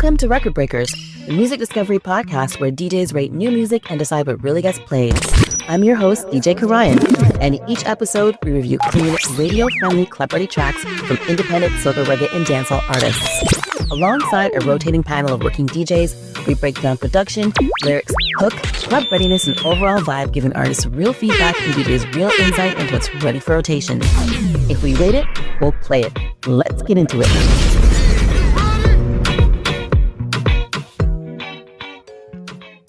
Welcome to RekHeard Breakerz, the music discovery podcast where DJs rate new music and decide what really gets played. I'm your host, DJ Karyen, and in each episode, we review clean, radio-friendly, club-ready tracks from independent soca, reggae, and dancehall artists. Alongside a rotating panel of working DJs, we break down production, lyrics, hook, club readiness, and overall vibe, giving artists real feedback and DJs real insight into what's ready for rotation. If we rate it, we'll play it. Let's get into it.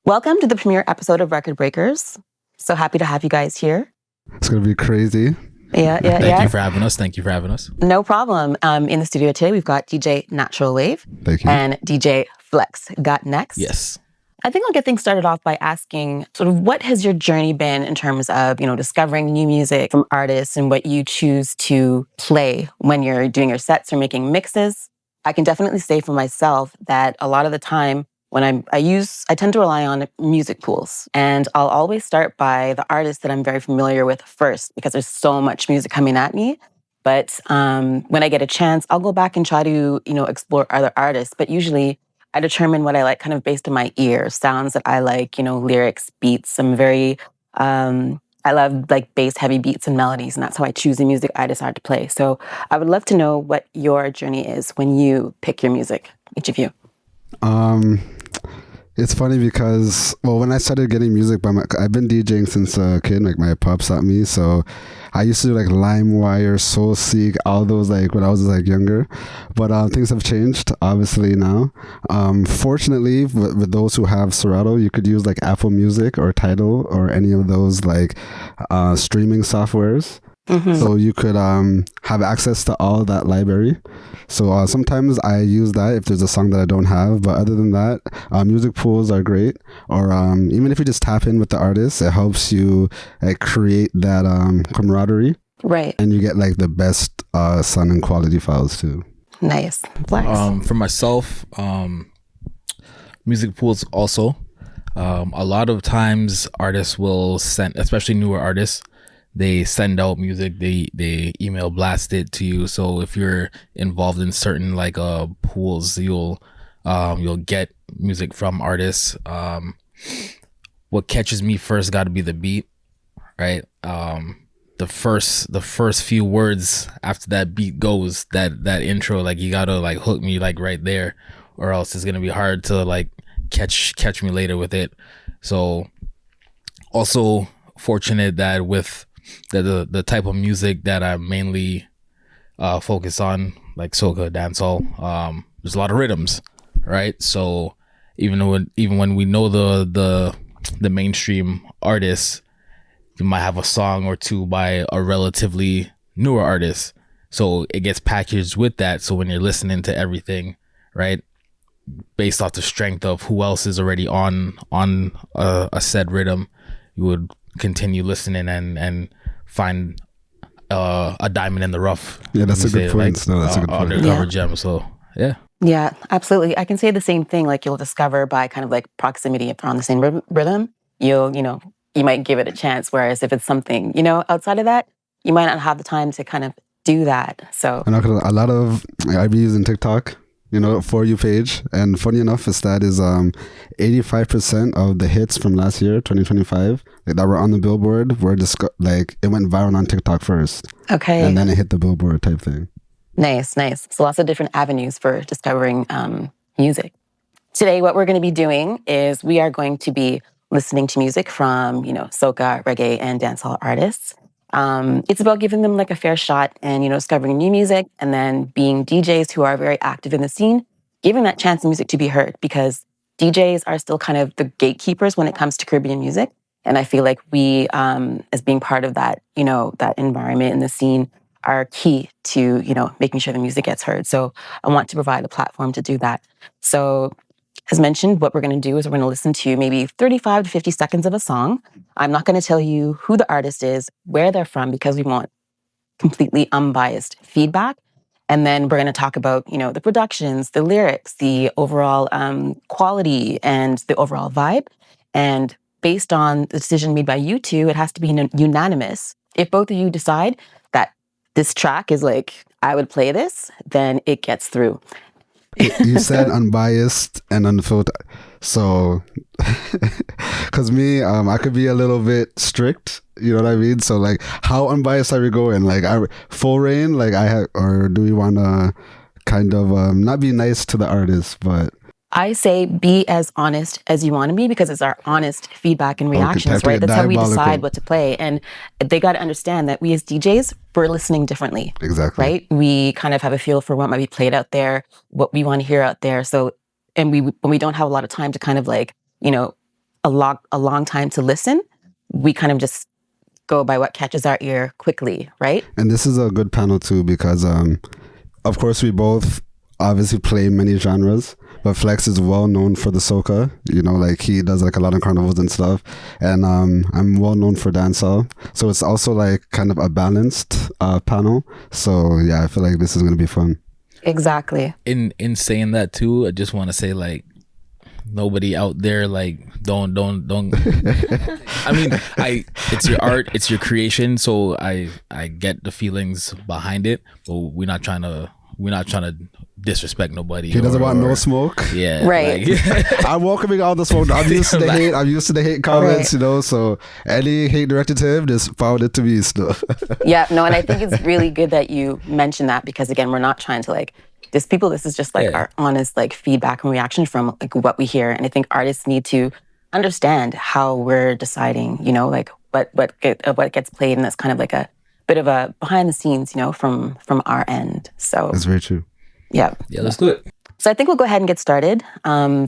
Welcome to the premiere episode of RekHeard Breakerz. So happy to have you guys here. It's going to be crazy. Yeah. Thank you for having us. Thank you for having us. No problem. In the studio today, we've got DJ Natural.Wav. Thank you. And DJ Flexx Got Next. Yes. I think I'll get things started off by asking sort of what has your journey been in terms of, discovering new music from artists and what you choose to play when you're doing your sets or making mixes. I can definitely say for myself that a lot of the time when I tend to rely on music pools, and I'll always start by the artist that I'm very familiar with first because there's so much music coming at me. But when I get a chance, I'll go back and try to, explore other artists. But usually I determine what I like kind of based on my ear, sounds that I like, lyrics, beats. I love like bass heavy beats and melodies, and that's how I choose the music I decide to play. So I would love to know what your journey is when you pick your music, each of you. It's funny because, when I started getting music I've been DJing since a kid, like my pops taught me. So I used to do like LimeWire, SoulSeek, all those like when I was like younger. But things have changed obviously now. Fortunately, with those who have Serato, you could use like Apple Music or Tidal or any of those like streaming softwares. Mm-hmm. So you could have access to all that library. So sometimes I use that if there's a song that I don't have. But other than that, music pools are great. Or even if you just tap in with the artist, it helps you create that camaraderie. Right. And you get like the best sound and quality files too. Nice. Flexx. For myself, music pools also. A lot of times artists will send, especially newer artists, they send out music, they email blast it to you. So if you're involved in certain like pools, you'll get music from artists. What catches me first got to be the beat, right? The first few words after that beat goes, that intro, like you gotta like hook me like right there, or else it's gonna be hard to like catch me later with it. So also fortunate that with the type of music that I mainly focus on, like soca, dancehall, there's a lot of rhythms, right? So even when we know the mainstream artists, you might have a song or two by a relatively newer artist, so it gets packaged with that. So when you're listening to everything, right, based off the strength of who else is already on a said rhythm, you would continue listening and find a diamond in the rough. Yeah, that's a good point. That's a good point. Undercover gem. So yeah, absolutely. I can say the same thing. Like you'll discover by kind of like proximity, if they're on the same rhythm, you might give it a chance. Whereas if it's something, outside of that, you might not have the time to kind of do that. So a lot of I've been using TikTok, For You page, and funny enough, is 85% of the hits from last year, 2025, that were on the Billboard were just it went viral on TikTok first. Okay. And then it hit the Billboard type thing. Nice. So lots of different avenues for discovering music. Today, what we're going to be doing is we are going to be listening to music from, soca, reggae, and dancehall artists. It's about giving them like a fair shot and, discovering new music, and then being DJs who are very active in the scene, giving that chance of music to be heard, because DJs are still kind of the gatekeepers when it comes to Caribbean music. And I feel like we, as being part of that, that environment and the scene, are key to, making sure the music gets heard. So I want to provide a platform to do that. So as mentioned, what we're going to do is we're going to listen to maybe 35 to 50 seconds of a song. I'm not going to tell you who the artist is, where they're from, because we want completely unbiased feedback. And then we're going to talk about, the productions, the lyrics, the overall quality, and the overall vibe. And based on the decision made by you two, it has to be unanimous. If both of you decide that this track is like, I would play this, then it gets through. You said unbiased and unfiltered. So, because me, I could be a little bit strict. You know what I mean? So, like, how unbiased are we going? Like, full reign? Like, or do we want to kind of not be nice to the artist, but I say be as honest as you want to be, because it's our honest feedback and reactions, right? That's how we decide what to play. And they got to understand that we as DJs, we're listening differently. Exactly. Right? We kind of have a feel for what might be played out there, what we want to hear out there. So, and when we don't have a lot of time to kind of like, you know, a long time to listen, we kind of just go by what catches our ear quickly, right? And this is a good panel too, because of course we both obviously play many genres. But Flexx is well known for the soca, you know, like he does like a lot of carnivals and stuff. And I'm well known for dancehall. So it's also like kind of a balanced panel. So yeah, I feel like this is going to be fun. Exactly. In saying that too, I just want to say like, nobody out there like don't I mean, it's your art, it's your creation, so I get the feelings behind it, but we're not trying to disrespect nobody. He doesn't want no smoke. Yeah, right. Like, I'm welcoming all the smoke. I'm used to the hate. I'm used to the hate comments, right. You know. So any hate directed to him, just forward it to me still. Yeah, no, and I think it's really good that you mentioned that, because again, we're not trying to like diss people. This is just like our honest like feedback and reaction from like what we hear. And I think artists need to understand how we're deciding, you know, like what gets played, and that's kind of like a bit of a behind the scenes, you know, from our end. So that's very true. Yeah. Yeah, let's do it. So I think we'll go ahead and get started.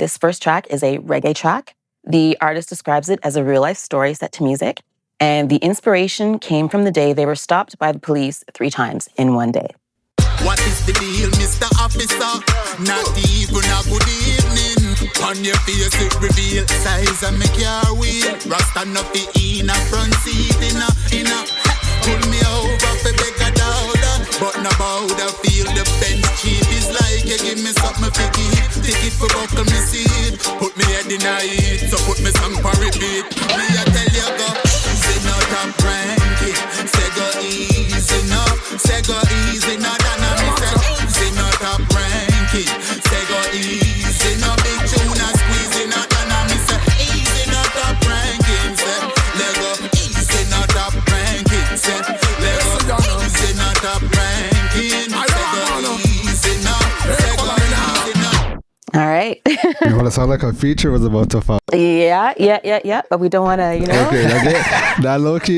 This first track is a reggae track. The artist describes it as a real-life story set to music, and the inspiration came from the day they were stopped by the police 3 times in one day. What is the deal, Mr. Officer? Not even a good evening. On your face it reveal size and make your wheel. Rasta nothing in a front seat, in a pull me over for beg a dollar. But no bother, feel the bench cheap. It's like you give me something for keep. Take it for buckle me seat. Put me head in a heat, so put me song for repeat. Me I tell you go, say not a pranky. Say go easy no, say go easy no. Say not a pranky. Say go easy no. Big tuna squeezing no. Me say easy not a pranky. Say let go easy not a pranky. Say let go easy not a pranky. Say go easy no. Say go easy no. All right. You want to sound like a feature was about to fall. Yeah. But we don't want to, you know. Okay,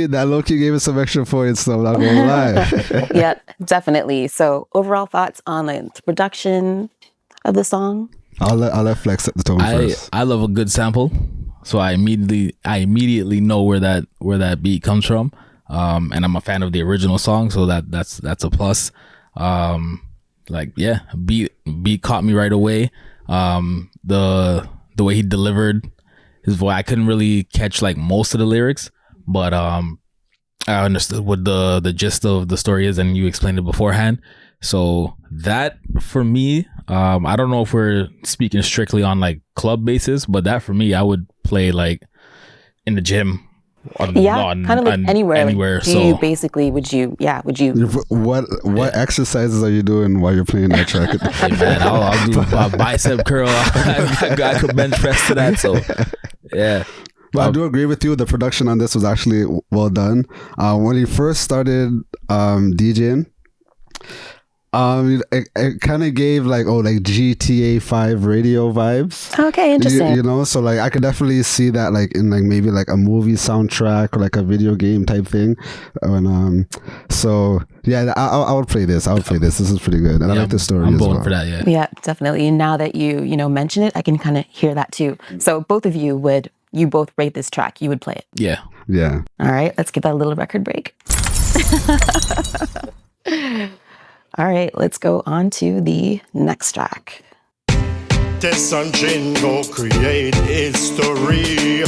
that low key gave us some extra points, so I'm not gonna lie. Yeah, definitely. So overall thoughts on like the production of the song? I'll let Flexx set the tone first. I love a good sample, so I immediately know where that beat comes from, and I'm a fan of the original song, so that's a plus. Beat caught me right away. The way he delivered his voice, I couldn't really catch like most of the lyrics, but I understood what the gist of the story is, and you explained it beforehand. So that for me, I don't know if we're speaking strictly on like club basis, but that for me, I would play like in the gym. Kind of like anywhere. Would you? What exercises are you doing while you're playing that track? Hey man, I'll do a bicep curl. I could bench press to that. So yeah. But I do agree with you. The production on this was actually well done. When he first started DJing, it kind of gave like GTA 5 radio vibes. Okay, interesting. You know, so like I could definitely see that like in like maybe like a movie soundtrack or like a video game type thing. And so yeah, I would play this. This is pretty good, and I like the story. I'm as going well. for that. Yeah. Yeah, definitely. And now that you mention it, I can kind of hear that too. So both of you both rate this track. You would play it. Yeah. Yeah. All right, let's give that a little record break. All right, let's go on to the next track. Tess and Jane go create history,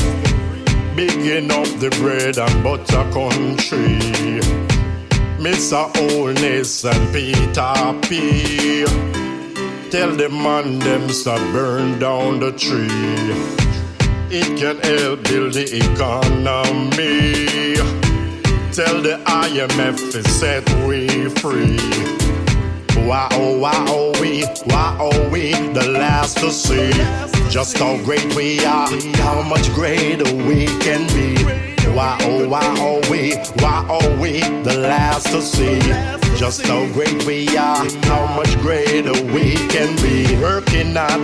bigging up the bread and butter country. Mr. Olness and Peter P. Tell the man them stop burn down the tree. It can help build the economy. Tell the IMF to set we free. Why oh we, the last to see just how great we are, how much greater we can be. Why oh we, the last to see just how great we are, how much greater we can be. Working on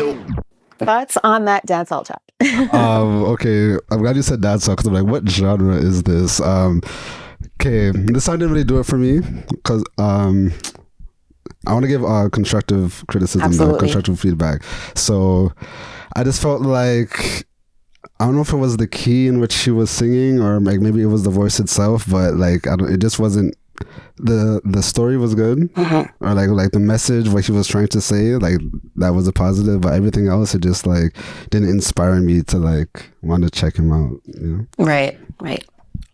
the Thoughts on that dancehall track? Okay, I'm glad you said dancehall because I'm like, what genre is this? Okay, this song didn't really do it for me because I want to give constructive criticism, constructive feedback. So I just felt like, I don't know if it was the key in which she was singing or like maybe it was the voice itself, but like it just wasn't. The story was good, or like the message, what he was trying to say, like that was a positive, but everything else, it just like didn't inspire me to like want to check him out, you know? Right.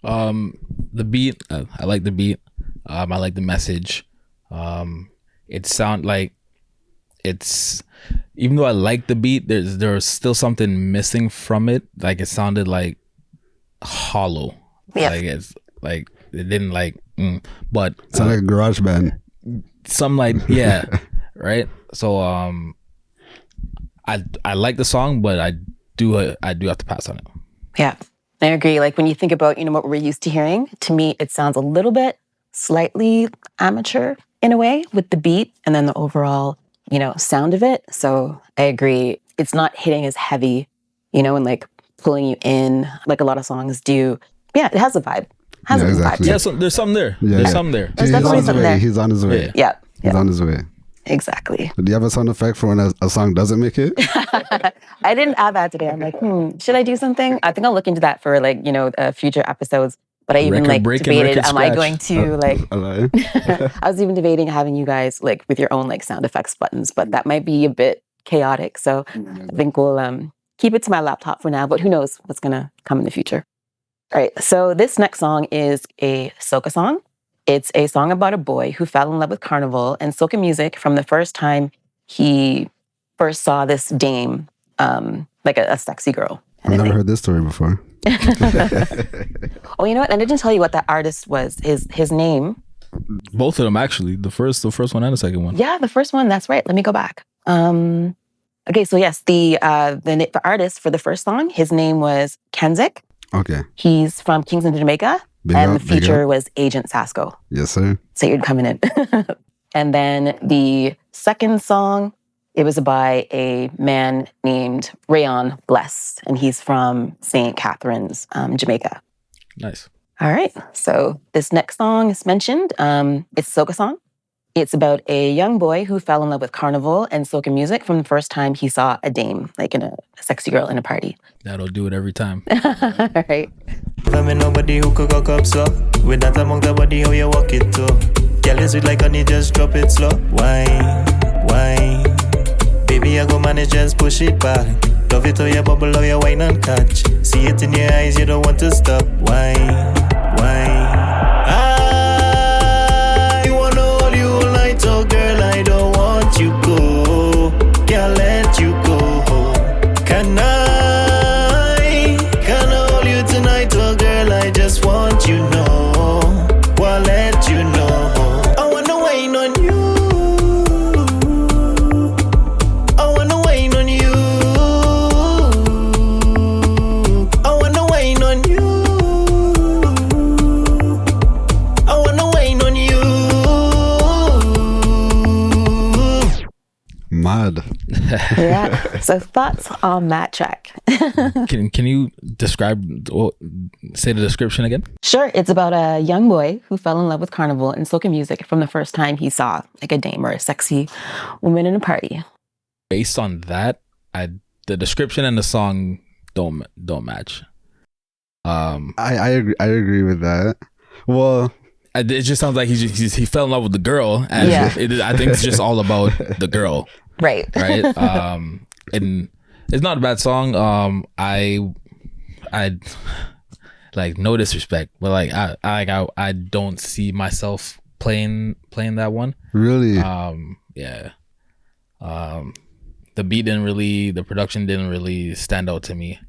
The beat, I like the beat. I like the message. It sound like it's, even though I like the beat, there's still something missing from it. Like it sounded like hollow. Yeah. Like it's like it didn't like. But it's like a garage band. Some like yeah, right. So I like the song, but I do have to pass on it. Yeah, I agree. Like when you think about what we're used to hearing, to me it sounds a little bit slightly amateur in a way with the beat and then the overall sound of it. So I agree. It's not hitting as heavy, and like pulling you in like a lot of songs do. Yeah, it has a vibe. Exactly. Yeah, so there's some there. Some there. There's definitely something there. He's on his way. Yeah. He's on his way. Exactly. Do you have a sound effect for when a song doesn't make it? I didn't add that today. I'm like, should I do something? I think I'll look into that for like, future episodes. But I even debated, am I going to like, I was even debating having you guys like with your own like sound effects buttons, but that might be a bit chaotic. So I think we'll keep it to my laptop for now, but who knows what's going to come in the future. All right, so this next song is a soca song. It's a song about a boy who fell in love with carnival and soca music from the first time he first saw this dame, like a sexy girl. I've never heard this story before. Oh, you know what? And I didn't tell you what that artist was. His name. Both of them actually. The first one and the second one. Yeah, the first one. That's right. Let me go back. Okay, so yes, the artist for the first song, his name was Kenzik. Okay. He's from Kingston, Jamaica. The feature was Agent Sasco. Yes, sir. So you're coming in. And then the second song, it was by a man named Rayon Bless, and he's from St. Catharines, Jamaica. Nice. All right. So this next song is mentioned. It's a soca song. It's about a young boy who fell in love with carnival and soca music from the first time he saw a dame, like a sexy girl in a party. That'll do it every time. All right. Tell me nobody who could cock up slow. With that among the body, how you walk it too. Girl, you sweet like honey, just drop it slow. Wine. Baby, I go manage, just push it back. Love it how you bubble, how you wine and catch. See it in your eyes, you don't want to stop. Wine. I wanna hold you all night, oh girl, I don't want you go. Can't let you go. Can I hold you tonight, oh girl, I just want you know. I'll let you know. I wanna wine on you. I wanna wine on you. I wanna wine on you. I wanna wine on you. Mad. Yeah. So thoughts on that track? Can you say the description again? Sure. It's about a young boy who fell in love with carnival and soca music from the first time he saw like a dame or a sexy woman in a party. Based on that, the description and the song don't match. I agree with that. Well, it just sounds like he fell in love with the girl, and Yeah. I think it's just all about the girl, Right. right? And it's not a bad song. I like, no disrespect, but like I don't see myself playing that one. really? Yeah. The production didn't really stand out to me.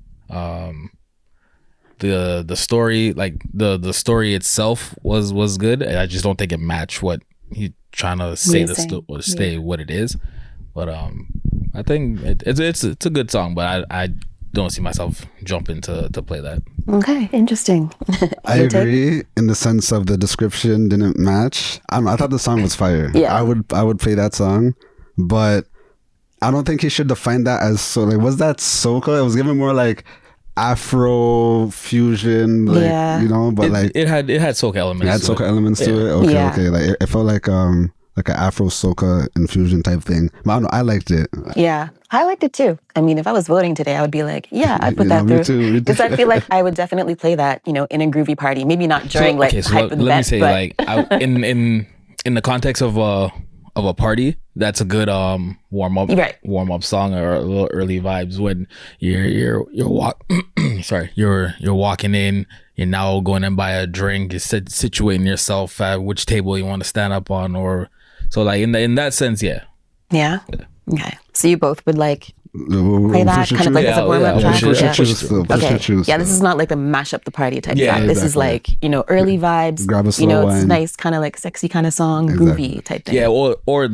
The story, like the story itself was good. I just don't think it matched what he trying to say Say what it is. But I think it's a good song, but I don't see myself jumping to play that. Okay, interesting. I agree in the sense of the description didn't match. I thought the song was fire. Yeah. I would play that song, but I don't think he should define that as so. Like, was that soca? It was giving more like Afro fusion, like, you know, but it had soca elements. It had soca elements to it. Okay, Yeah. okay. Like it felt like an Afro soca infusion type thing. But I don't know, I liked it. Yeah, I liked it too. I mean, if I was voting today, I would be like, yeah, I'd put that me through. too. Because I feel like I would definitely play that, you know, in a groovy party. Maybe not during let hype me event, say, but like, in the context of a party, that's a good warm up song, or a little early vibes when you're walking in, you're now going and buy a drink, you're situating yourself at which table you want to stand up on, or so, like, in that sense, yeah. Yeah. Okay. So you both would like play that kind of like as a warm up track. Yeah, this is not like the mash up the party type track. This is like, you know, early vibes. Grab a slow you know, it's wine. nice, kind of like sexy kind of song, groovy type thing. Yeah, or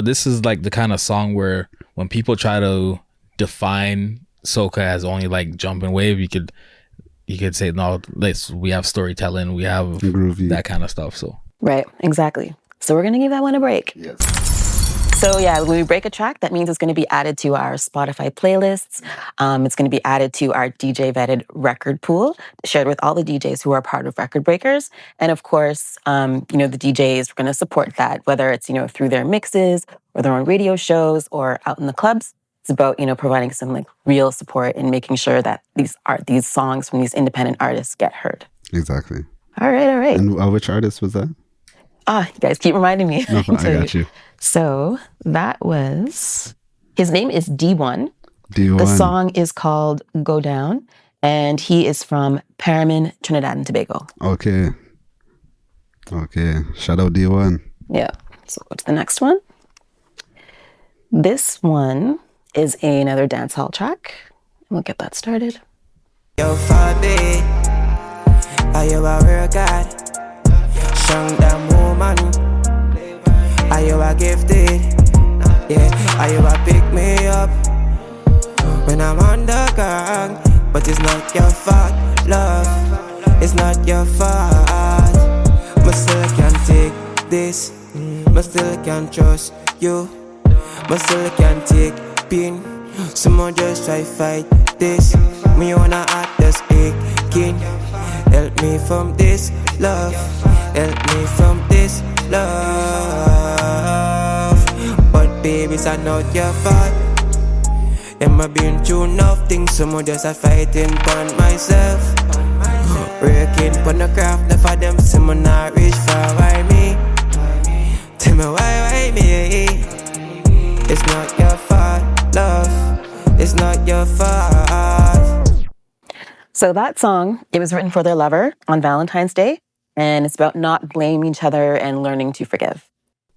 this is like the kind of song where when people try to define soca as only like jump and wave, you could say, no, we have storytelling, we have groovy, that kind of stuff. So right, exactly. So we're gonna give that one a break. Yes. So yeah, when we break a track, that means it's going to be added to our Spotify playlists. It's going to be added to our DJ vetted record pool, shared with all the DJs who are part of RekHeard Breakerz. And of course, you know, the DJs are going to support that, whether it's, you know, through their mixes or their own radio shows or out in the clubs. It's about, you know, providing some like real support and making sure that these songs from these independent artists get heard. Exactly. All right. And which artist was that? You guys keep reminding me. No, I got you. So that was, his name is D1. D1. The song is called Go Down, and he is from Paramin, Trinidad and Tobago. Okay. Shout out D1. Yeah. So go to the next one. This one is another dancehall track. We'll get that started. Yo, Fabi, are you a real God? Strong damn woman. Are you a gifted? Yeah, are you a pick me up when I'm on the ground? But it's not your fault, love. It's not your fault. But still I can't take this. But still I can't trust you. But still I can't take pain. Someone just try fight this. Me on a heart that's aching. Help me from this love. Help me from this love. But baby, it's not your fault. Am I been through nothing? Someone just a fighting on myself. Breaking on the craft, left for them. Someone not reach far, why me? Tell me why me? It's not your fault, love. It's not your fault. So that song, it was written for their lover on Valentine's Day, and it's about not blaming each other and learning to forgive.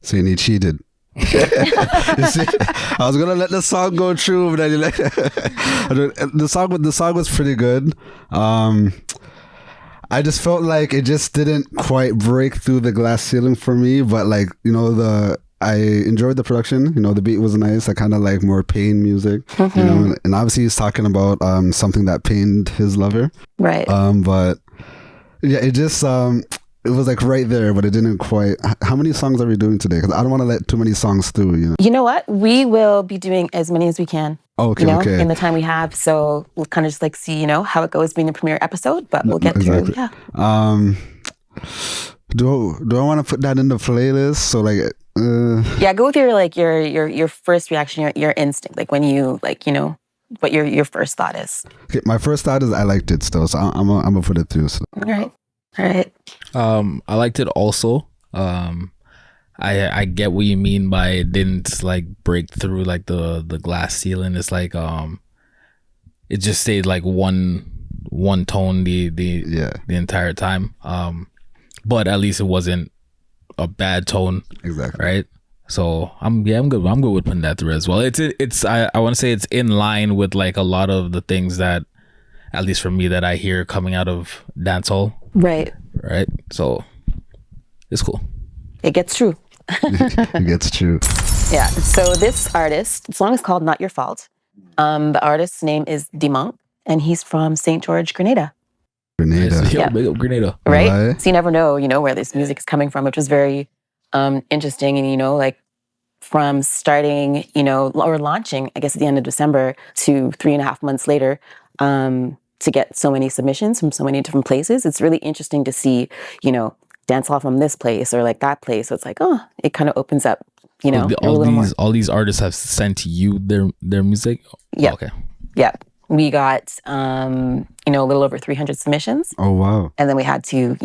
So he cheated. You see, I was gonna let the song go through, but then the song was pretty good. I just felt like it just didn't quite break through the glass ceiling for me, but like, you know, I enjoyed the production. You know, the beat was nice. I kind of like more pain music. Mm-hmm. You know, and obviously he's talking about something that pained his lover. Right. But yeah, it just it was like right there, but it didn't quite. How many songs are we doing today? Because I don't want to let too many songs through. You know. You know what? We will be doing as many as we can. Okay. You know, okay. in the time we have. So we'll kind of just like see, you know, how it goes being a premiere episode, but we'll get through. Yeah. Do I want to put that in the playlist? So like. Yeah, go with your first reaction, your instinct, like when you like, you know, what your first thought is. Okay, my first thought is I liked it still, so I'm gonna put it through. So. All right. I liked it also. I get what you mean by it didn't like break through like the glass ceiling. It's like it just stayed like one tone the entire time. But at least it wasn't a bad tone. Exactly. Right. So I'm good with putting that through as well. It's I want to say it's in line with like a lot of the things that, at least for me, that I hear coming out of dancehall. Right. So it's cool. It gets through. It gets true. Yeah. So this artist, the song is called Not Your Fault. The artist's name is Dimonk, and he's from St. George, Grenada. Grenada. Yo, big up Grenada. Right? So you never know, where this music is coming from, which was very interesting. And, like from starting, or launching, I guess at the end of December to 3.5 months later, to get so many submissions from so many different places. It's really interesting to see, dancehall from this place or like that place. So it's like, it kind of opens up, all these artists have sent you their music? Yeah. Oh, okay. Yeah. We got, a little over 300 submissions. Oh, wow. And then we had to,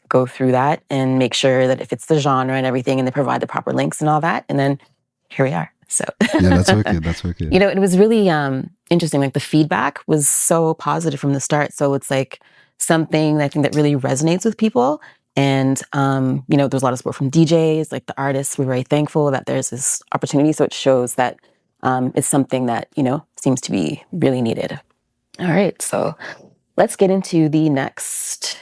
go through that and make sure that if it's the genre and everything, and they provide the proper links and all that. And then here we are. So yeah, that's wicked. That's wicked. It was really interesting. Like the feedback was so positive from the start. So it's like something I think that really resonates with people. And, there's a lot of support from DJs, like the artists. We're very thankful that there's this opportunity. So it shows that it's something that, seems to be really needed. All right. So let's get into the next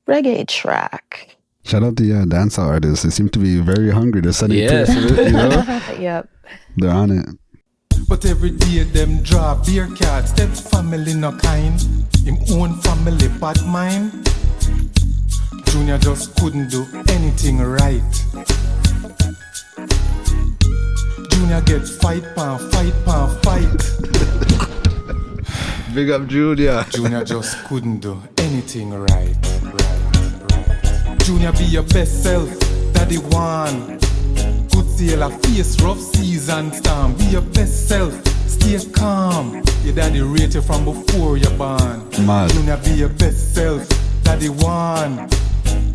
reggae track. Shout out to dancehall artists. They seem to be very hungry. They're sending Yes. Yep. They're on it. But every day them draw beer cards. Step family no kind. Him own family bad mind. Junior just couldn't do anything right. Junior get fight. Big up Junior. Junior just couldn't do anything right. Junior, be your best self, daddy one. Good sailor, face rough seas and storm. Be your best self, stay calm. Your daddy rate you from before you're born. Mad. Junior, be your best self, daddy one.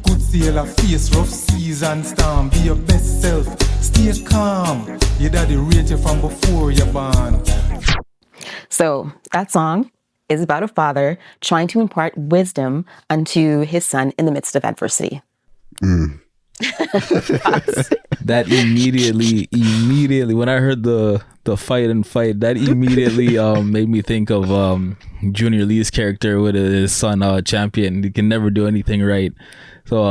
Good sailor, face rough seas and storm. Be your best self, stay calm. Your daddy rate you from before you're born. So that song is about a father trying to impart wisdom unto his son in the midst of adversity. That immediately when I heard the fight, that immediately made me think of Junior Lee's character with his son Champion. He can never do anything right. So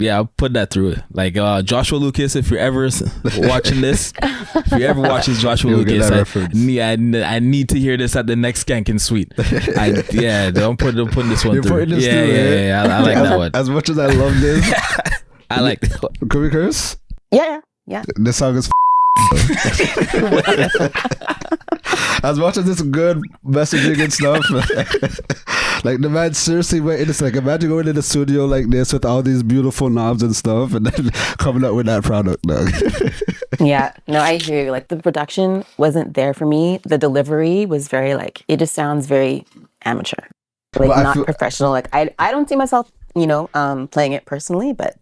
I'll put that through it. Like Joshua Lucas, if you're ever watching this, if you ever watch this Joshua Lucas, I need to hear this at the next Skanking Suite. Don't put this one through. Yeah, I like that one. As much as I love this, I like that one. Could we curse? Yeah. This song is as much as it's good messaging and stuff. Like the man seriously went into like imagine going in the studio like this with all these beautiful knobs and stuff and then coming up with that product, dog. Yeah, no, I hear you. Like the production wasn't there for me. The delivery was very like it just sounds very amateur, like not professional. Like I don't see myself, playing it personally, but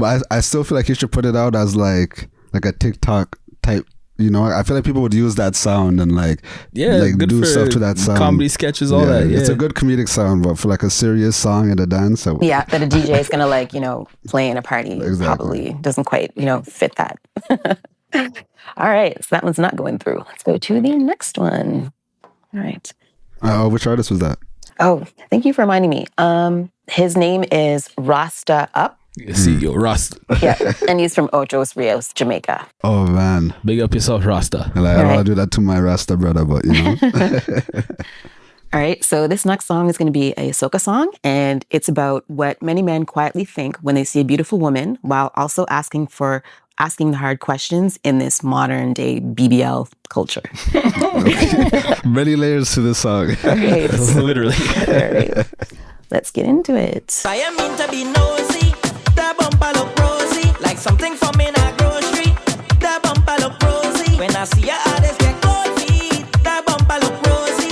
I still feel like you should put it out as like a TikTok type. I feel like people would use that sound and like good do for stuff to that sound. Comedy sketches, all that. Yeah. It's a good comedic sound, but for like a serious song and a dance. that a DJ is gonna like play in a party probably doesn't quite fit that. All right, so that one's not going through. Let's go to the next one. All right. Which artist was that? Oh, thank you for reminding me. His name is Rasta Up. CEO Rasta. Yeah, and he's from Ochos Rios, Jamaica. Oh man, big up yourself, Rasta. Like, I don't want to do that to my Rasta brother, but All right, so this next song is going to be a soca song, and it's about what many men quietly think when they see a beautiful woman, while also asking the hard questions in this modern day BBL culture. Many layers to this song. All right. Literally. All right. Let's get into it. I am mean to be nosy. The bumper look rosy, like something from in a grocery. The bumper look rosy. When I see your others get cold feet. The bumper look rosy.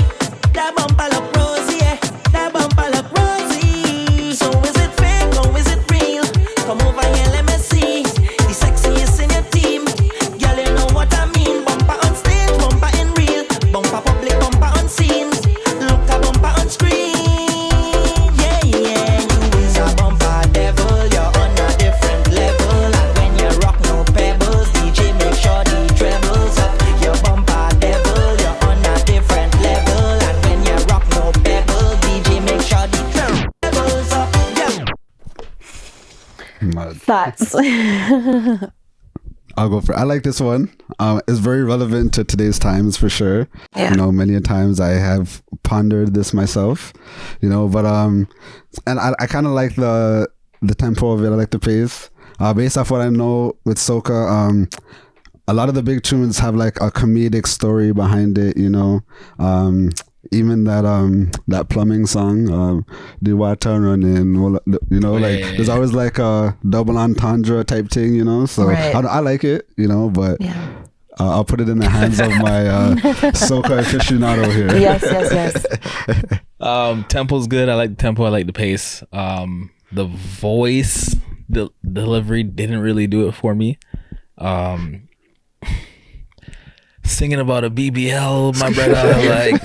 The bumper look rosy. Yeah. The bumper look rosy. So is it fake or is it real? Come over here, let me see. The sexiest in your team. Girl, you know what I mean. Bumper on stage, bumper in real. Bumper public, bumper on scene. Look a bumper on screen. Thoughts? I'll go for it. I like this one. It's very relevant to today's times for sure. Yeah. You know, many a times I have pondered this myself, you know, but and I kind of like the tempo of it. I like the pace. Based off what I know with soca, a lot of the big tunes have like a comedic story behind it, you know. Even that plumbing song, the water running, you know, like there's always like a double entendre type thing, you know. So I like it, you know, but I'll put it in the hands of my soca aficionado here. Yes. Tempo's good. I like the tempo. I like the pace. The voice, the delivery didn't really do it for me. Singing about a BBL, my brother, like,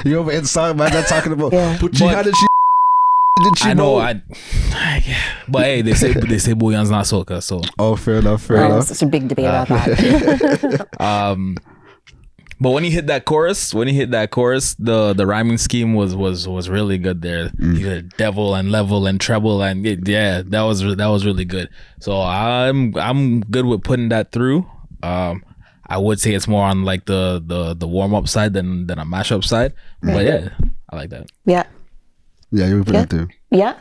You know, it's song man, that's talking about. But did she I know, vote? but hey, they say Bouillon's not soca, so. Oh, fair enough. It's such a big debate about that. But when he hit that chorus, the rhyming scheme was really good there. He had devil and level and treble and that was really good. So I'm good with putting that through. I would say it's more on like the warm up side than a mashup side. But yeah, I like that. Yeah, you would put that through. Yeah,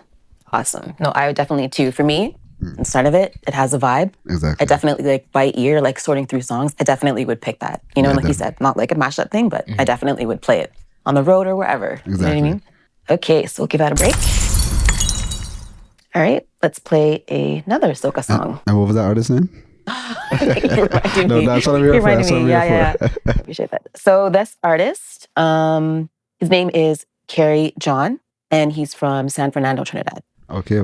awesome. No, I would definitely too. For me, instead of it has a vibe. Exactly. I definitely like by ear, like sorting through songs. I definitely would pick that. You know, like you said, not like a mashup thing, but I definitely would play it on the road or wherever. Exactly. You know what I mean? Okay, so we'll give that a break. All right, let's play another soca song. And what was that artist's name? No, that's what I'm here for. Yeah. Appreciate that. So this artist, his name is Carrie John, and he's from San Fernando, Trinidad. Okay.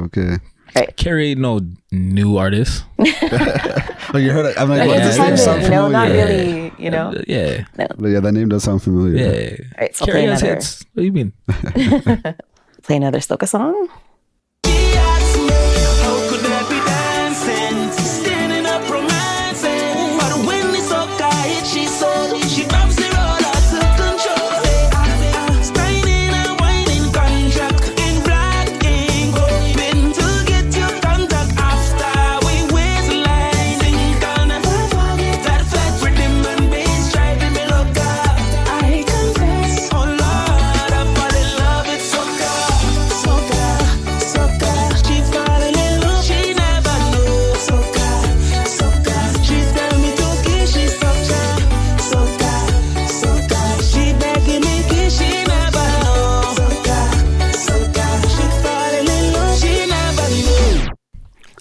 Right. Carrie, no new artist. Oh, you heard it? I'm like, what does this name sound familiar? Not really, you know. Yeah. No. But yeah, that name does sound familiar. Yeah. All right, so I'll Carrie play has another. hits. What do you mean? Play another soca song.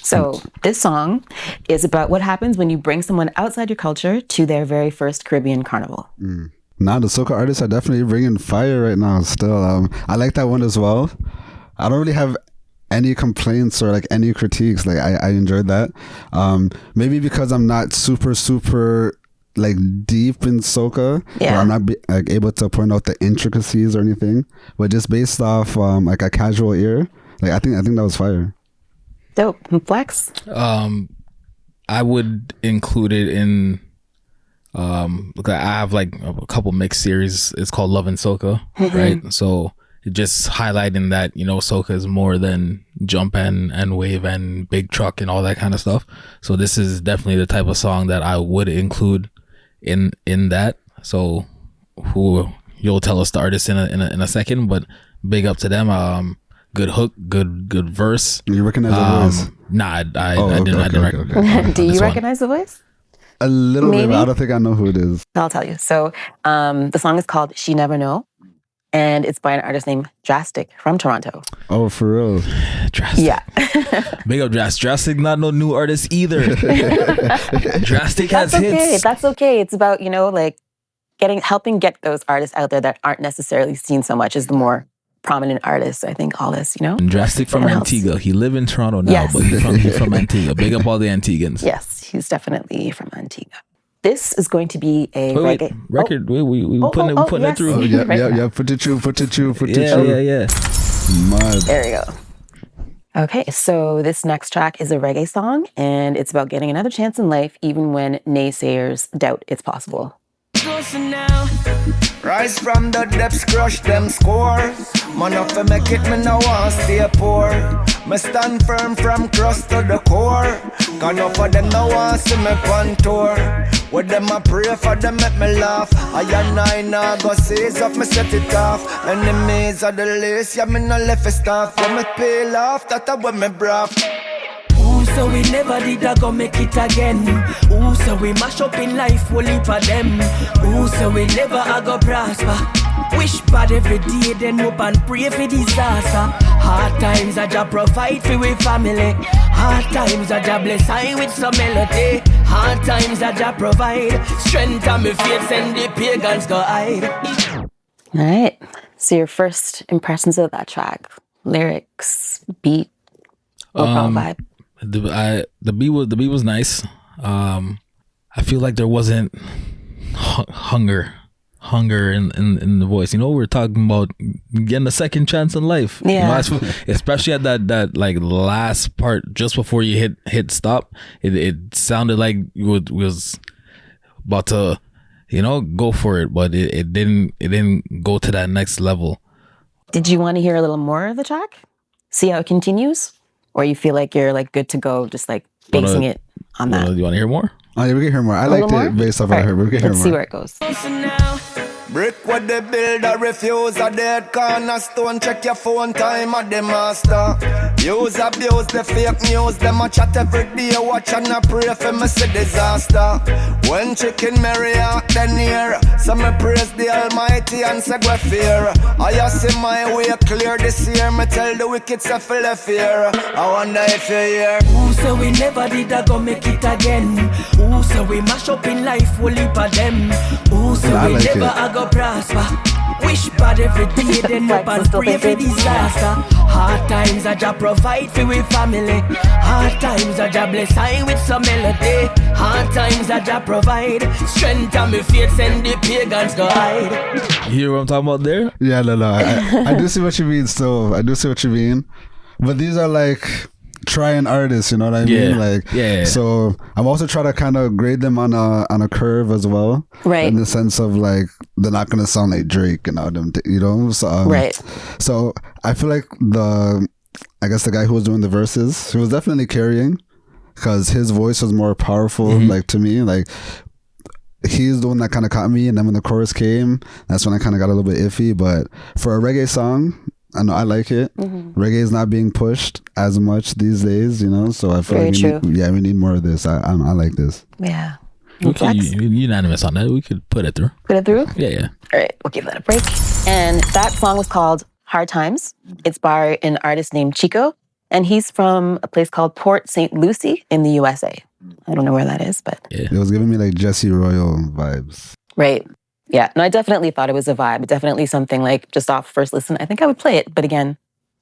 So this song is about what happens when you bring someone outside your culture to their very first Caribbean carnival. Now the soca artists are definitely bringing fire right now still. I like that one as well. I don't really have any complaints or like any critiques. Like I enjoyed that. Maybe because I'm not super like deep in soca, or I'm not like able to point out the intricacies or anything, but just based off like a casual ear, like I think that was fire. Dope. Flexx? I would include it in look, I have like a couple mixed series. It's called Love and Soca, right? So it just highlighting that, you know, soca is more than jump and wave and big truck and all that kind of stuff. So this is definitely the type of song that I would include in that. So who you'll tell us the artist in a second, but big up to them. Good hook, good verse. You recognize the voice? Nah, I didn't recognize. Do you recognize the voice? A little Maybe? bit, but I don't think I know who it is. I'll tell you. So the song is called She Never Know, and it's by an artist named Drastic from Toronto. Oh, for real? Drastic. Yeah. Big up Drastic, not no new artist either. Drastic has hits. That's okay. It's about, you know, like helping get those artists out there that aren't necessarily seen so much as the more prominent artists. I think all this, you know. Drastic from Antigua. He live in Toronto now, but he's from Antigua. Big up all the Antiguans. Yes, he's definitely from Antigua. This is going to be a reggae record. We putting it through. Oh, yeah. Put it through. Yeah. Mud. There we go. Okay, so this next track is a reggae song, and it's about getting another chance in life, even when naysayers doubt it's possible. Rise from the depths, crush them scores. Man, if I make it, me no want stay poor. Me stand firm from crust to the core. Cause enough of them no want see me on tour. With them I pray for them make me laugh. I and I now go seize up, me set it off. Enemies are the least, yeah me no left a staff. Yeah me peel off, that's when me braff. So we never did a go make it again. Ooh, so we mash up in life, we'll leave for them. Ooh, so we never a go prosper. Wish bad every day, then hope and pray for disaster. Hard times I just provide for we family. Hard times I just bless I with some melody. Hard times I just provide strength and me faith and the pagans go hide. All right. So your first impressions of that track, lyrics, beat, overall vibe. The beat was nice. I feel like there wasn't hunger in the voice. You know, we're talking about getting a second chance in life. Yeah. You know, especially at that like last part, just before you hit stop. It sounded like it was about to, you know, go for it, but it didn't go to that next level. Did you want to hear a little more of the track? See how it continues? Or you feel like you're like good to go, just like basing it on that? You want to hear more? Oh yeah, we can hear more. I liked it based off what I heard. We can hear more. Let's see where it goes. Brick what the builder refuse a dead cornerstone. Check your phone time at the master. Use abuse the fake news. Them a chat every day. Watch and a pray for me see disaster. When chicken marry out then here. So me praise the Almighty and say go fear. I see my way clear this year. Me tell the wicked say feel the fear. I wonder if you hear. Ooh, so we never did a go make it again. Ooh, so we mash up in life, we'll leave for them. Ooh, so we never a go prosper. Wish bad every day, then hope and pray for disaster. Hard times I just provide for we family. Hard times I just bless I with some melody. Hard times I just provide strength and me faith send the pagans go hide. You hear what I'm talking about there? Yeah, no. I do see what you mean still. I do see what you mean. But these are like trying artists, you know what I mean? Like, so I'm also trying to kind of grade them on a curve as well, right? In the sense of like they're not gonna sound like Drake and all them, you know? So, right. So I feel like the guy who was doing the verses, he was definitely carrying, because his voice was more powerful. Like to me, like he's the one that kind of caught me, and then when the chorus came, that's when I kind of got a little bit iffy. But for a reggae song, I know I like it. Reggae is not being pushed as much these days, you know. So I feel we need more of this. I like this. Yeah. Okay, unanimous on that. We could put it through. Put it through? Yeah. All right, we'll give that a break. And that song was called Hard Times. It's by an artist named Chico, and he's from a place called Port St. Lucie in the USA. I don't know where that is, but it was giving me like Jesse Royal vibes. Right. Yeah, no, I definitely thought it was a vibe. Definitely something like just off first listen. I think I would play it, but again,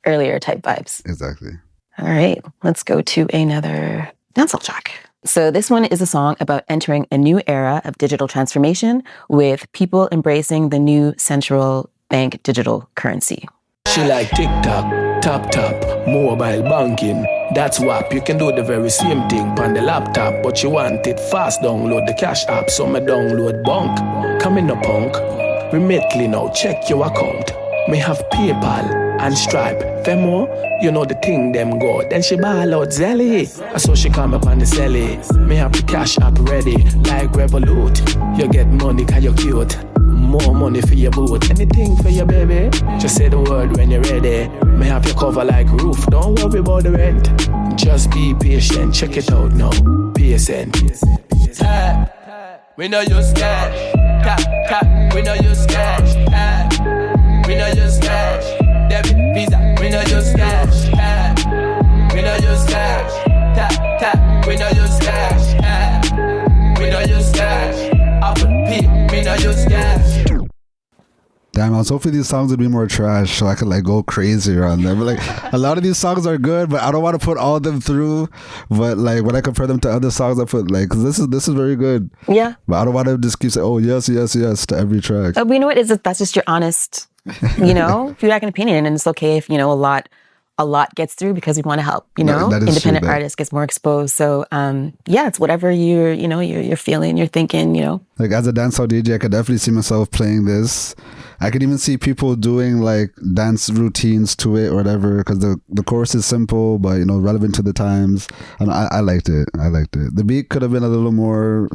earlier type vibes. Exactly. All right, let's go to another dancehall track. So this one is a song about entering a new era of digital transformation with people embracing the new central bank digital currency. She like TikTok, tap, mobile banking. That's WAP, you can do the very same thing on the laptop, but you want it fast, download the cash app, so me download Bunk. Come in a punk, Remitly now, check your account. Me have PayPal and Stripe, Venmo, you know the thing them go. Then she ball out Zelly, so she come up on the celly. Me have the cash app ready, like Revolut. You get money cause you're cute. More money for your boot, anything for your baby. Just say the word when you're ready. Me have your cover like roof, don't worry about the rent. Just be patient, check it out now. PSN. We know you cash. Tap, we know you cash. We know you cash. Debit, Visa, we know you cash. We know you cash. Tap, we know you cash. We know you cash. Apple P, we know you cash. Damn, I was hoping these songs would be more trash so I could like go crazier on them. But like a lot of these songs are good, but I don't want to put all of them through. But like when I compare them to other songs, I put like this is very good. Yeah. But I don't want to just keep saying, oh yes to every track. But you know what? That's just your honest, feedback and opinion, and it's okay if a lot a lot gets through because we want to help, you know, That is independent true, artists gets more exposed. So, yeah, it's whatever you're feeling, you're thinking, you know. Like as a dancehall DJ, I could definitely see myself playing this. I could even see people doing like dance routines to it or whatever, because the chorus is simple, but you know, relevant to the times. And I liked it. The beat could have been a little more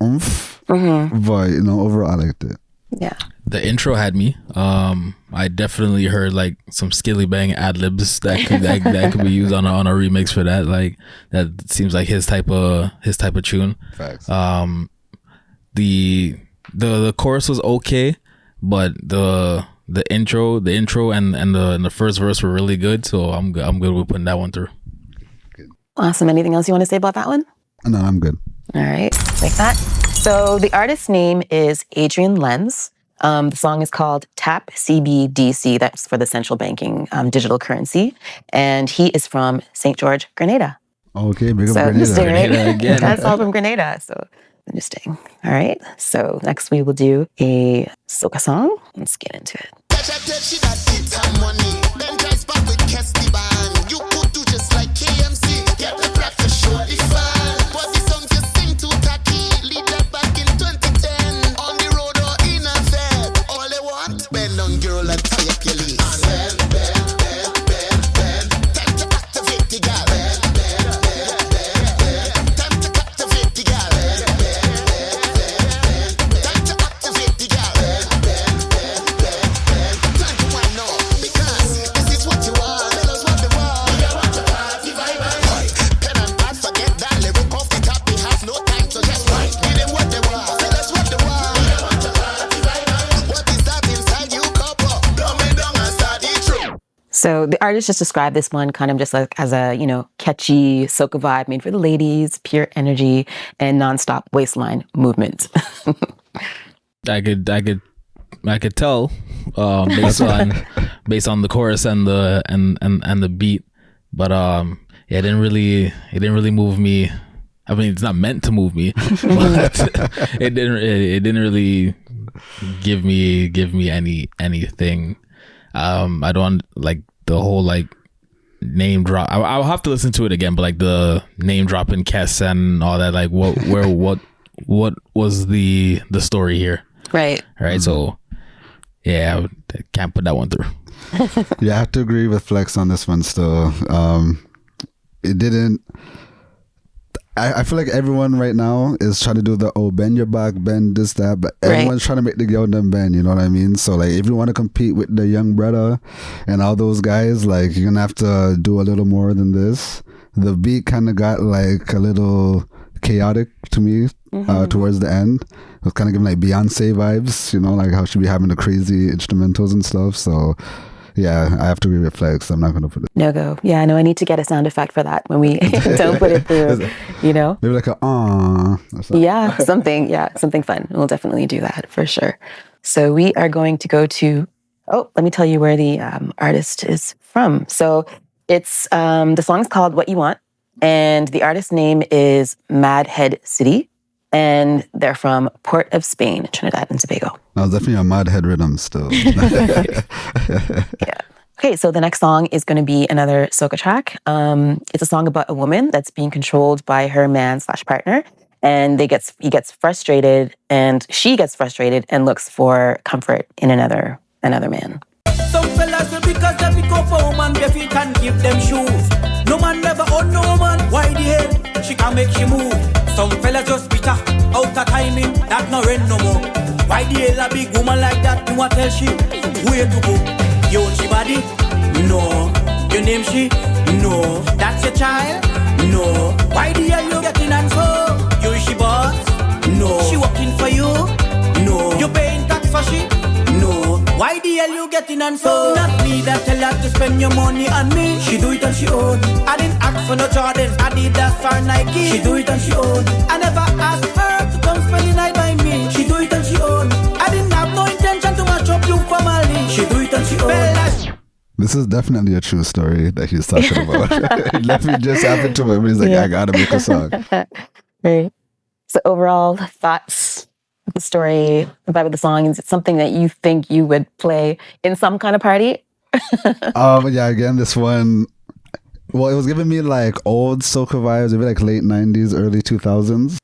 oomph, but you know, overall, I liked it. Yeah. The intro had me. I definitely heard like some skilly bang ad libs that could be used on a remix for that. Like that seems like his type of tune. Facts. The chorus was okay, but the intro and the first verse were really good. So I'm good with putting that one through. Awesome. Anything else you want to say about that one? No, I'm good. All right, like that. So the artist's name is Adrian Lenz. The song is called Tap CBDC. That's for the central banking digital currency. And he is from St. George, Grenada. Okay, big up So Grenada. interesting, right? Grenada again. That's all from Grenada. So interesting. All right. So next we will do a soca song. Let's get into it. You could do just like KMC. Get the practice, show the fun. But the songs you sing too tacky. Lead that back in 2010. On the road or in a bed. All they want, bend on girl and tie up your leaves. Bend, bend, bend, bend, bend. Time to activate the gal. Bend, bend, bend, bend, bend. Time to captivate the gal. Bend, bend, bend, bend, bend. Time to activate the gal. Bend, bend, bend, bend, bend. Time to wind up, because this is what you want. Tell us what they want. We are want to party vibe. Pen and pad, forget that lyric off the top. We have no time to just write. Give them what they want. Tell us what they want. We are want to party vibe. What is that inside you, couple? Dumb it down and start it true. So the artist just described this one kind of just like as a, you know, catchy soca vibe made for the ladies, pure energy, and nonstop waistline movement. I could tell based on the chorus and the beat, but yeah, it didn't really move me. I mean, it's not meant to move me, but it didn't really give me anything. I don't like the whole like name drop. I'll have to listen to it again, but like the name dropping Kess and all that, like what was the story here? Right. So yeah, I can't put that one through. Yeah, I have to agree with Flexx on this one still. It didn't. I feel like everyone right now is trying to do the bend your back, bend this, that, but everyone's trying to make the girl them bend, you know what I mean? So like if you want to compete with the young brother and all those guys, like you're gonna have to do a little more than this. The beat kind of got like a little chaotic to me towards the end. It was kind of giving like Beyonce vibes, you know, like how she be having the crazy instrumentals and stuff. So yeah, I have to agree with Flexx. I'm not going to put it. No go. Yeah, no, I need to get a sound effect for that when we don't put it through, you know? Maybe like a or something. Yeah, something fun. We'll definitely do that for sure. So we are going to go to, let me tell you where the artist is from. So it's, the song is called What You Want, and the artist's name is Mad Head City, and they're from Port of Spain, Trinidad and Tobago. I was definitely a Mad Head rhythm still. Yeah. Okay, so the next song is going to be another soca track. It's a song about a woman that's being controlled by her man/partner, and she gets frustrated and looks for comfort in another man. Some fellas will because they pick up a woman bare feet and give them shoes. No man never own no woman. Why the hell she can make she move? Some fellas just bitter out of timing that no rent no more. Why the hell a big woman like that you want tell she where to go? You own she body? No. Your name she? No. That's your child? No. Why the hell you getting and so? You is she boss? No. She working for you? No. You paying tax for she? No. Why the hell you getting and so? Not me that tell her to spend your money on me. She do it on she own. I didn't ask for no Jordans, Adidas for Nike. She do it on she own. I never asked her to come spend the night by me. She do it on she own. I didn't have no intention to match up you family. She do it on she own. This is definitely a true story that he's talking about. Let me just happen to him. He's like, I gotta make a song. Right. So overall thoughts, the story, the vibe of the song, is it something that you think you would play in some kind of party? Yeah, again, this one. Well, it was giving me like old soca vibes, maybe like late 90s, early 2000s.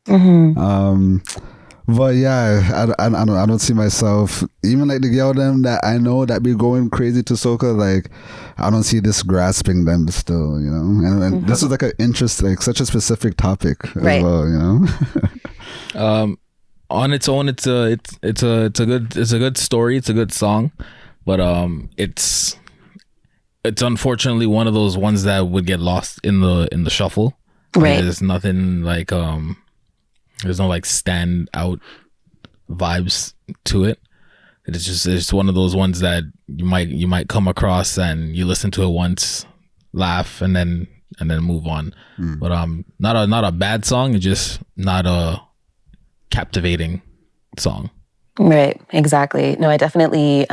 But yeah, I don't see myself, even like the girl them that I know that be going crazy to soca, like I don't see this grasping them still, you know. And this is like an interest, like such a specific topic as well, you know. On its own, it's a good story, it's a good song, but it's unfortunately one of those ones that would get lost in the shuffle. Right. There's nothing like there's no like stand out vibes to it. It's just one of those ones that you might come across and you listen to it once, laugh, and then move on. But not a bad song. It's just not a captivating song. Right. Exactly. No, I definitely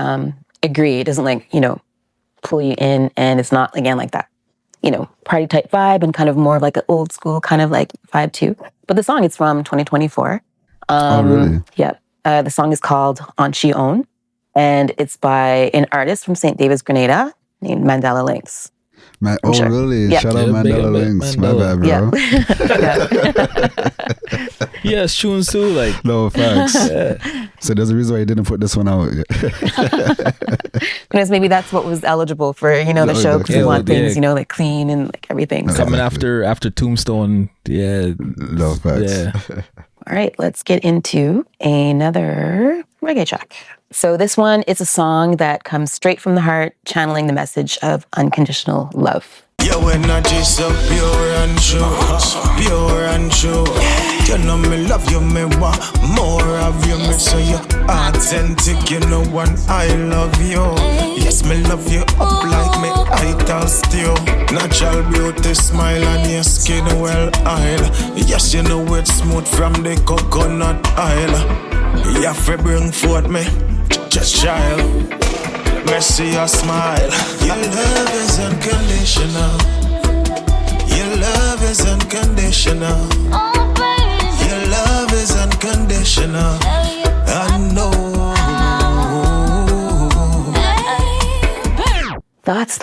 agree. It doesn't like, you know, pull you in, and it's not again like that, you know, party type vibe, and kind of more of like an old school kind of like vibe too. But the song is from 2024. Oh, really? Yep. The song is called On She Own, and it's by an artist from St. David's, Grenada, named Mandela Links. Sure. Really? Yep. Shout out Mandela Links. My bad, bro. Yeah, tunes too. Like no facts. So there's a reason why you didn't put this one out. Because maybe that's what was eligible for, you know, the show, because we want things, you know, like clean and like everything. So. Coming after Tombstone. Yeah. No facts. Yeah. All right, let's get into another reggae track. So this one, it's a song that comes straight from the heart, channeling the message of unconditional love. Your energy so pure and true, pure and true. You know me love you, me want more of you. Me so you authentic, you know when I love you. Yes, me love you up like me ital stew. Natural beauty, smile and your skin well oiled. Yes, you know it's smooth from the coconut oil. You have to bring forth me, just child. Me see your smile. Your love is unconditional. Your love is unconditional. Your love is unconditional. I know. Thoughts.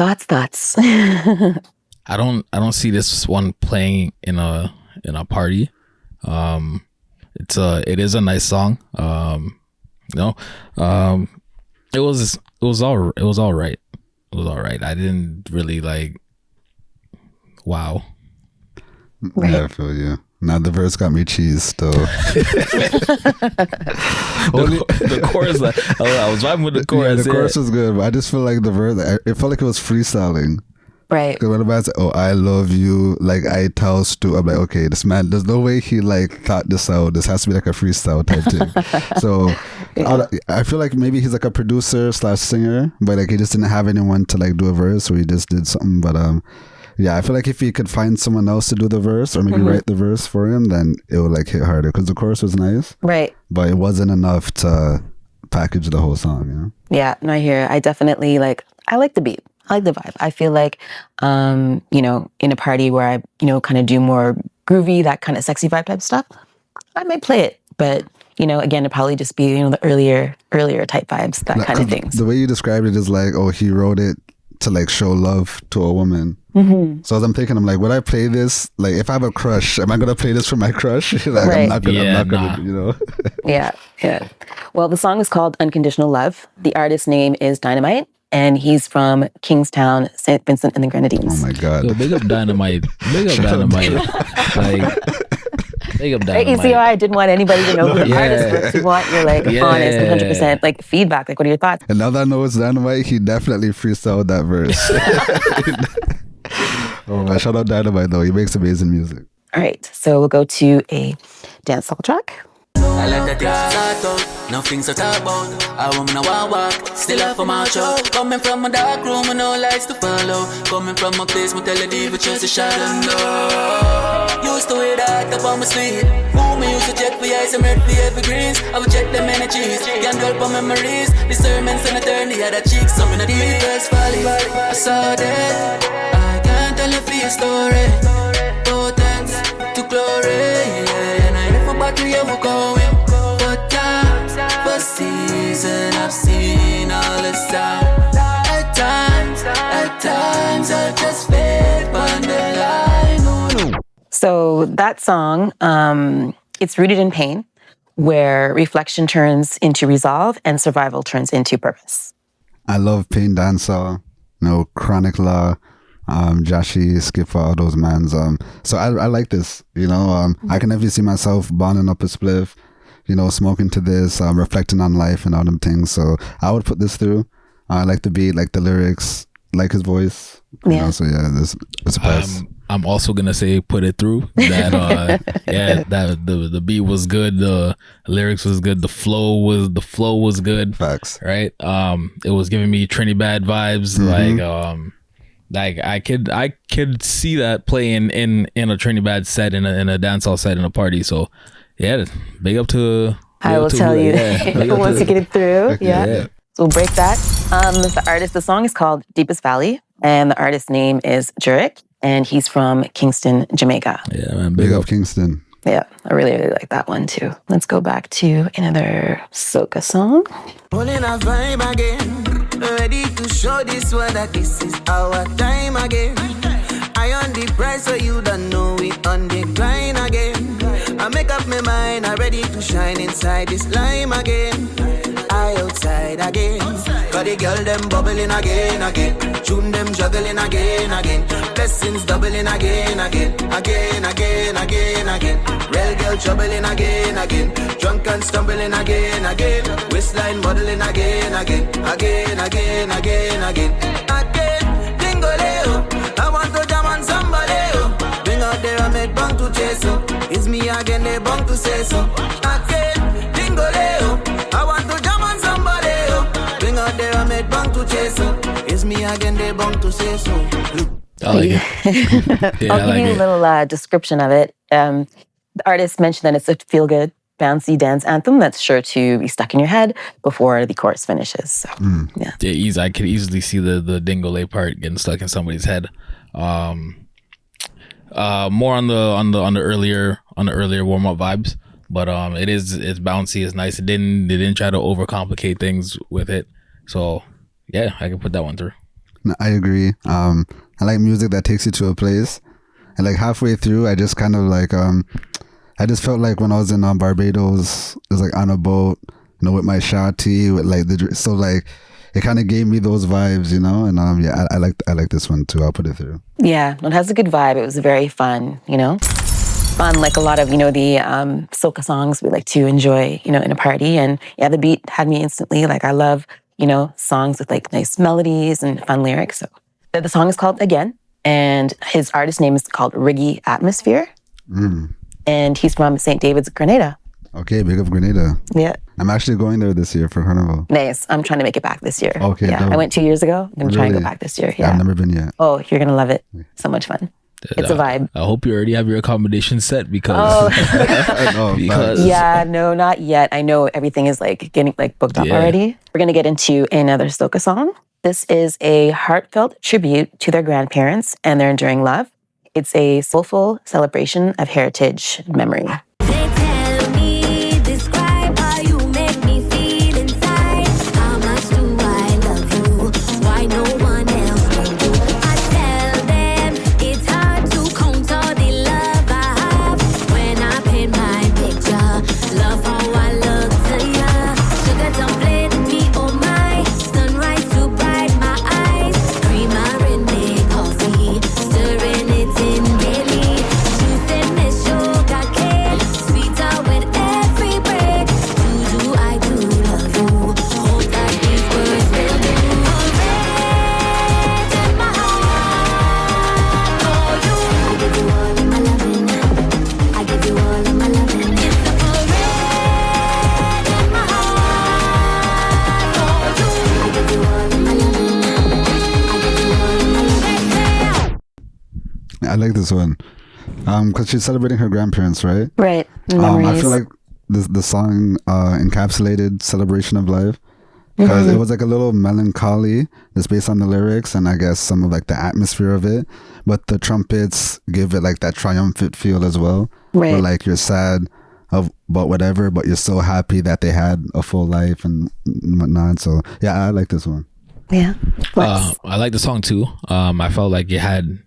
I don't see this one playing in a party. It is a nice song. It was all right. It was all right. I didn't really like. Wow. Right. Yeah, I feel you. Now the verse got me cheesed though. The chorus, like, I was vibing with the chorus. Yeah, the chorus was good, but I just feel like the verse, it felt like it was freestyling. Right. Because when the man said, "Oh, I love you," like I tell Stu, I'm like, okay, this man, there's no way he like thought this out. This has to be like a freestyle type thing. So I feel like maybe he's like a producer / singer, but like he just didn't have anyone to like do a verse, so he just did something. But yeah, I feel like if he could find someone else to do the verse or maybe write the verse for him, then it would like hit harder, because the chorus was nice, right? But it wasn't enough to package the whole song, you know? Yeah, no, I hear. I definitely I like the beat. I like the vibe. I feel like, you know, in a party where I, you know, kind of do more groovy, that kind of sexy vibe type stuff, I might play it. But, you know, again, it'd probably just be, you know, the earlier type vibes, that kind of things. The way you described it is like, oh, he wrote it to like show love to a woman. So as I'm thinking, I'm like, would I play this? Like, if I have a crush, am I going to play this for my crush? Like, right. I'm not gonna, you know? Yeah. Well, the song is called Unconditional Love. The artist's name is Dynamite, and he's from Kingstown, St. Vincent and the Grenadines. Oh my God. Yo, big up Dynamite. Big up Dynamite. Like, big up Dynamite. Right, you see why I didn't want anybody to know who the artist was. You want your honest, 100% like feedback. Like, what are your thoughts? And now that I know it's Dynamite, he definitely freestyled that verse. Oh man, shout out Dynamite though. He makes amazing music. All right, so we'll go to a dancehall track. I like the things I thought, nothing to talk about. I woman I want walk, still have for my show. Coming from a dark room with no lights to follow. Coming from a place, me tell the diva just a shadow no. Used to wear that up on my sleeve. Who me used to check for ice and red for evergreens. I would check them energies, can dwell for memories. The sermons and attorney had a cheek, some in the deepest valley. I saw that, I can't tell a free story. Potence to glory, and I never back to you going. But times, but season, I've seen all the time. At times, So that song, it's rooted in pain, where reflection turns into resolve and survival turns into purpose. I love pain dancehall, Chronic Law, Jashi, Skipper, all those mans. So I like this, I can definitely see myself bonding up a spliff, smoking to this, reflecting on life and all them things. So I would put this through. I like the beat, like the lyrics, like his voice. So yeah, this is a pass. I'm also gonna say put it through. That that the beat was good, the lyrics was good, the flow was good. Facts. Right? It was giving me Trinidad vibes. Like I could see that playing in a Trinidad set, in a dancehall set, in a party. So yeah, big up to. I will tell you once you get it through. Yeah. So we'll break that. The song is called Deepest Valley, and the artist's name is Jurek, and he's from Kingston, Jamaica. Yeah, man, big up Kingston. Yeah, I really, really like that one too. Let's go back to another Soca song. Pulling a vibe again, ready to show this world that this is our time again. I on the price so you don't know we on the grind again. I make up my mind, I'm ready to shine inside this lime again. I outside again. Got the girl them bubbling again. Tune them juggling again. Blessings doubling again. Real girl troubling again. Drunk and stumbling again. Waistline modeling again. Dingoleo, I want to jam on somebody. Bring out there, I made bang to chase. It's me again, they bang to say so. Again, Dingoleo, I want to jam on somebody. Bring out there, I made bang to chase. It's me again, they bang to say so. I like it. Yeah, I'll give you a little description of it. The artist mentioned that it's a feel-good, bouncy dance anthem that's sure to be stuck in your head before the chorus finishes. So, I could easily see the Dingole part getting stuck in somebody's head. More on the earlier warm-up vibes, but it's bouncy, it's nice. They didn't try to overcomplicate things with it. So yeah, I can put that one through. No, I agree. I like music that takes you to a place, and like halfway through, I just kind of like I just felt like when I was in Barbados, it was like on a boat, with my shawty, with like so like it kind of gave me those vibes, and I like this one too. I'll put it through. Yeah, it has a good vibe. It was very fun, fun like a lot of the soca songs we like to enjoy, in a party. And yeah, the beat had me instantly. Like I love songs with like nice melodies and fun lyrics. So the song is called Again, and his artist name is called Reggae Atmosphere. And he's from St. David's, Grenada. Okay, big up Grenada. Yeah. I'm actually going there this year for Carnival. Nice. I'm trying to make it back this year. Okay. Yeah, I went 2 years ago. I'm going to try and go back this year. Yeah. I've never been yet. Oh, you're going to love it. So much fun. It's a vibe. I hope you already have your accommodation set because... Yeah, no, not yet. I know everything is like getting like booked up already. We're going to get into another Soca song. This is a heartfelt tribute to their grandparents and their enduring love. It's a soulful celebration of heritage and memory. I like this one because she's celebrating her grandparents, right? Right. I feel like the song encapsulated celebration of life because it was like a little melancholy just based on the lyrics and I guess some of like the atmosphere of it, but the trumpets give it like that triumphant feel as well, right? Where like you're sad about whatever, but you're so happy that they had a full life and whatnot. So yeah, I like this one. Yeah. I like the song too. I felt like it had,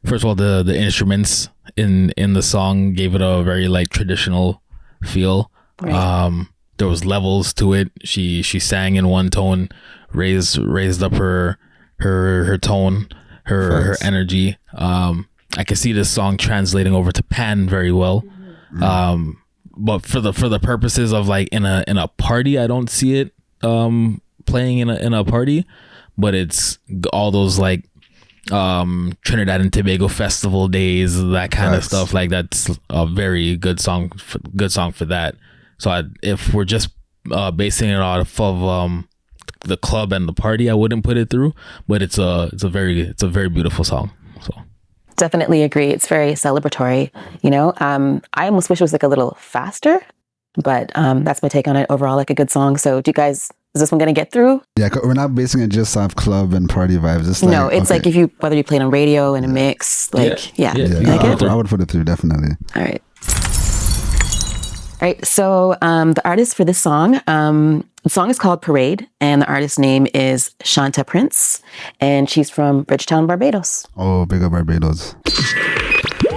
first of all, the instruments in the song gave it a very like traditional feel. Right. There was levels to it. She sang in one tone, raised up her tone, her energy. I can see this song translating over to Pan very well. But for the purposes of like in a party, I don't see it playing in a party. But it's all those like Trinidad and Tobago festival days, that kind of stuff. Like that's a very good song for that. So if we're just basing it off of the club and the party, I wouldn't put it through. But it's a very beautiful song. So definitely agree. It's very celebratory. You know, I almost wish it was like a little faster, but that's my take on it. Overall, like a good song. So is this one going to get through? Yeah, we're not basing it just off club and party vibes. It's no, it's like whether you play it on radio in a mix, like I would put it through, definitely. All right. So the artist for this song, the song is called Parade, and the artist's name is Shanta Prince, and she's from Bridgetown, Barbados. Oh, big up Barbados.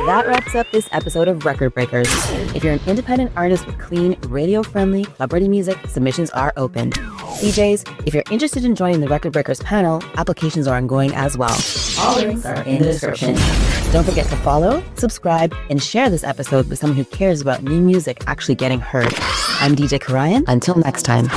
That wraps up this episode of RekHeard Breakerz. If you're an independent artist with clean, radio-friendly, club-ready music, submissions are open. DJs, if you're interested in joining the RekHeard Breakerz panel, applications are ongoing as well. All links are in the description. Don't forget to follow, subscribe, and share this episode with someone who cares about new music actually getting heard. I'm DJ Karyen. Until next time.